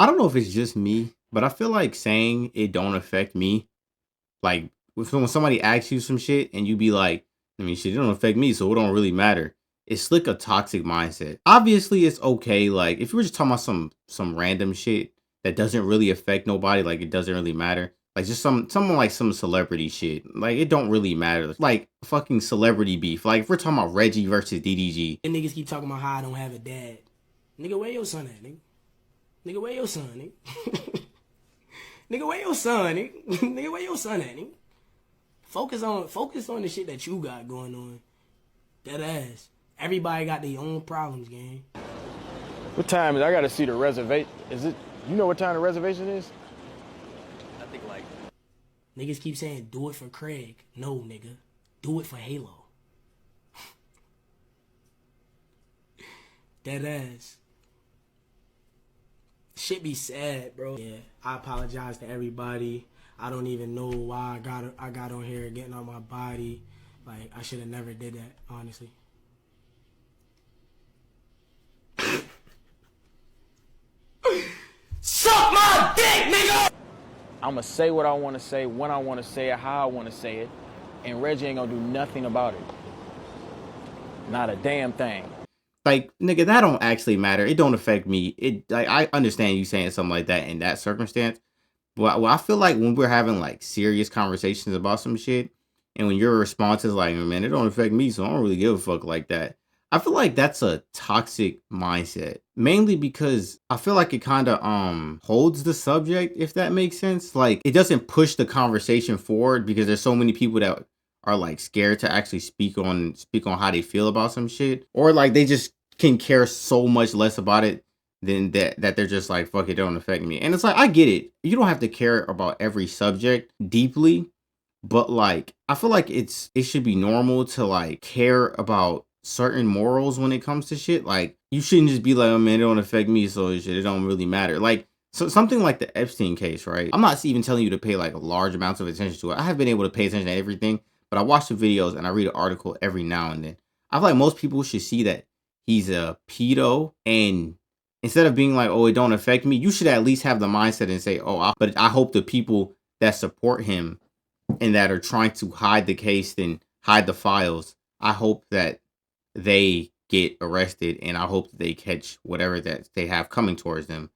I don't know if it's just me, but I feel like saying it don't affect me, like when somebody asks you some shit and you be like, I mean, shit, it don't affect me, so it don't really matter. It's like a toxic mindset. Obviously, it's okay. Like if you were just talking about some random shit that doesn't really affect nobody, like it doesn't really matter. Like just someone like some celebrity shit. Like it don't really matter. Like fucking celebrity beef. Like if we're talking about Reggie versus DDG. And niggas keep talking about how I don't have a dad. Nigga, where your son at, nigga? Nigga, where your son, nigga? Nigga, where your son, nigga? Nigga, where your son at, nigga? Focus on the shit that you got going on. That ass. Everybody got their own problems, gang. What time is it? I gotta see the reservation. Is it, you know what time the reservation is? I think like Niggas keep saying, do it for Craig. No, nigga. Do it for Halo. That ass. Shit be sad, bro. Yeah, I apologize to everybody. I don't even know why I got on here getting on my body. Like, I should have never did that, honestly. Suck my dick, nigga! I'ma say what I wanna say, when I wanna say it, how I wanna say it, and Reggie ain't gonna do nothing about it. Not a damn thing. Like, nigga, that don't actually matter. It don't affect me. I understand you saying something like that in that circumstance. But I feel like when we're having like serious conversations about some shit, and when your response is like, man, it don't affect me, so I don't really give a fuck like that. I feel like that's a toxic mindset. Mainly because I feel like it kind of holds the subject, if that makes sense. Like it doesn't push the conversation forward because there's so many people that are like scared to actually speak on how they feel about some shit, or like they just can care so much less about it than that they're just like, fuck it, don't affect me. And it's like, I get it, you don't have to care about every subject deeply, but like I feel like it should be normal to like care about certain morals when it comes to shit. Like you shouldn't just be like, oh man, it don't affect me, so it don't really matter. Like, so something like the Epstein case, right? I'm not even telling you to pay like large amounts of attention to it. I have been able to pay attention to everything, but I watch the videos and I read an article every now and then. I feel like most people should see that he's a pedo, and instead of being like, oh, it don't affect me, you should at least have the mindset and say, oh, but I hope the people that support him and that are trying to hide the case and hide the files, I hope that they get arrested, and I hope that they catch whatever that they have coming towards them.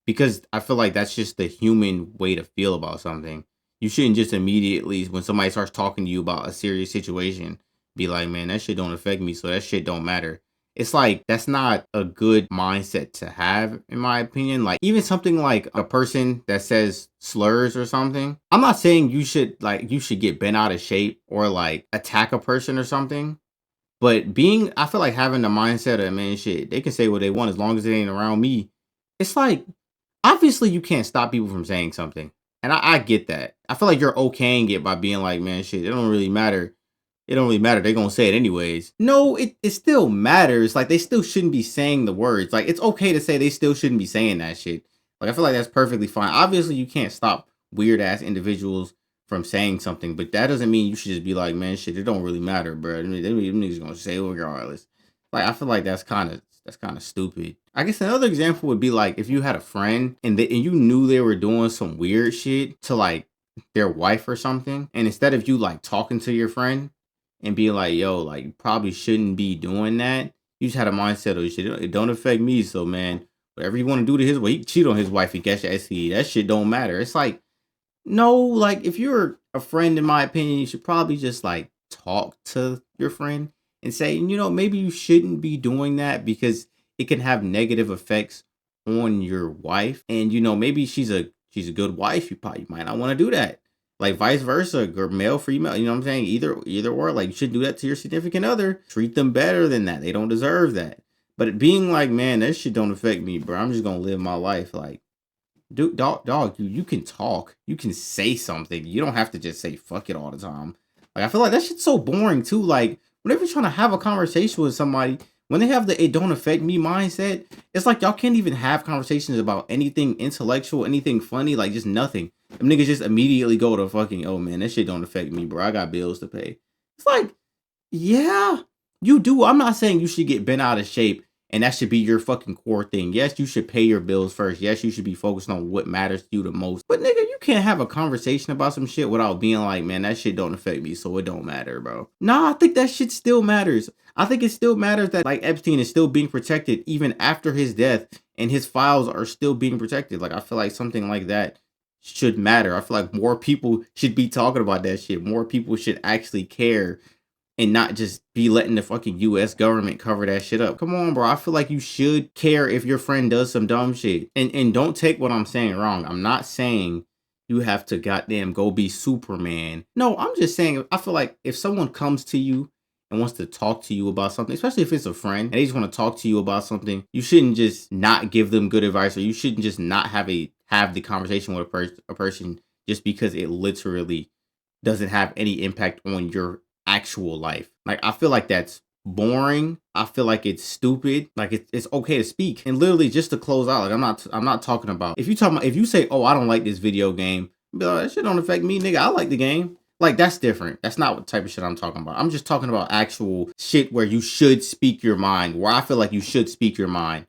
Because I feel like that's just the human way to feel about something. You shouldn't just immediately, when somebody starts talking to you about a serious situation, be like, man, that shit don't affect me, so that shit don't matter. It's like, that's not a good mindset to have, in my opinion. Like, even something like a person that says slurs or something, I'm not saying you should get bent out of shape or like attack a person or something. But I feel like having the mindset of, man, shit, they can say what they want as long as it ain't around me. It's like, obviously you can't stop people from saying something. And I get that. I feel like you're okaying it by being like, man, shit, it don't really matter. It don't really matter. They're going to say it anyways. No, it still matters. Like, they still shouldn't be saying the words. Like, it's okay to say they still shouldn't be saying that shit. Like, I feel like that's perfectly fine. Obviously, you can't stop weird-ass individuals from saying something, but that doesn't mean you should just be like, man, shit, it don't really matter, bro. I mean, them niggas going to say it regardless. Like, I feel like that's kind of stupid. I guess another example would be like if you had a friend and you knew they were doing some weird shit to like their wife or something, and instead of you like talking to your friend and being like, yo, like you probably shouldn't be doing that, you just had a mindset of shit. It don't affect me, so man, whatever you want to do to his wife, he can cheat on his wife and catch an STD. That shit don't matter. It's like, no, like if you're a friend, in my opinion, you should probably just like talk to your friend and say, you know, maybe you shouldn't be doing that because it can have negative effects on your wife. And you know, maybe she's a good wife. You might not want to do that. Like vice versa, male, female. You know what I'm saying? Either or. Like you shouldn't do that to your significant other. Treat them better than that. They don't deserve that. But being like, man, that shit don't affect me, bro. I'm just gonna live my life. Like, dude, dog, you can talk. You can say something. You don't have to just say fuck it all the time. Like I feel like that shit's so boring too. Like whenever you're trying to have a conversation with somebody, when they have the it don't affect me mindset, it's like y'all can't even have conversations about anything intellectual, anything funny, like just nothing. Them niggas just immediately go to fucking, oh man, that shit don't affect me, bro. I got bills to pay. It's like, yeah, you do. I'm not saying you should get bent out of shape And that should be your fucking core thing. Yes, you should pay your bills first. Yes, you should be focused on what matters to you the most. But nigga, you can't have a conversation about some shit without being like, man, that shit don't affect me, so it don't matter, bro. Nah, I think that shit still matters. I think it still matters that like Epstein is still being protected even after his death, and his files are still being protected. Like, I feel like something like that should matter. I feel like more people should be talking about that shit. More people should actually care and not just be letting the fucking US government cover that shit up. Come on, bro. I feel like you should care if your friend does some dumb shit. And don't take what I'm saying wrong. I'm not saying you have to goddamn go be Superman. No, I'm just saying, I feel like if someone comes to you and wants to talk to you about something, especially if it's a friend and they just want to talk to you about something, you shouldn't just not give them good advice, or you shouldn't just not have the conversation with a person just because it literally doesn't have any impact on your actual life. Like, I feel like that's boring. I feel like it's stupid. Like, it's okay to speak. And literally, just to close out, like, I'm not talking about, if you say, oh, I don't like this video game, be like, that shit don't affect me, nigga. I like the game. Like, that's different. That's not what type of shit I'm talking about. I'm just talking about actual shit where you should speak your mind, where I feel like you should speak your mind.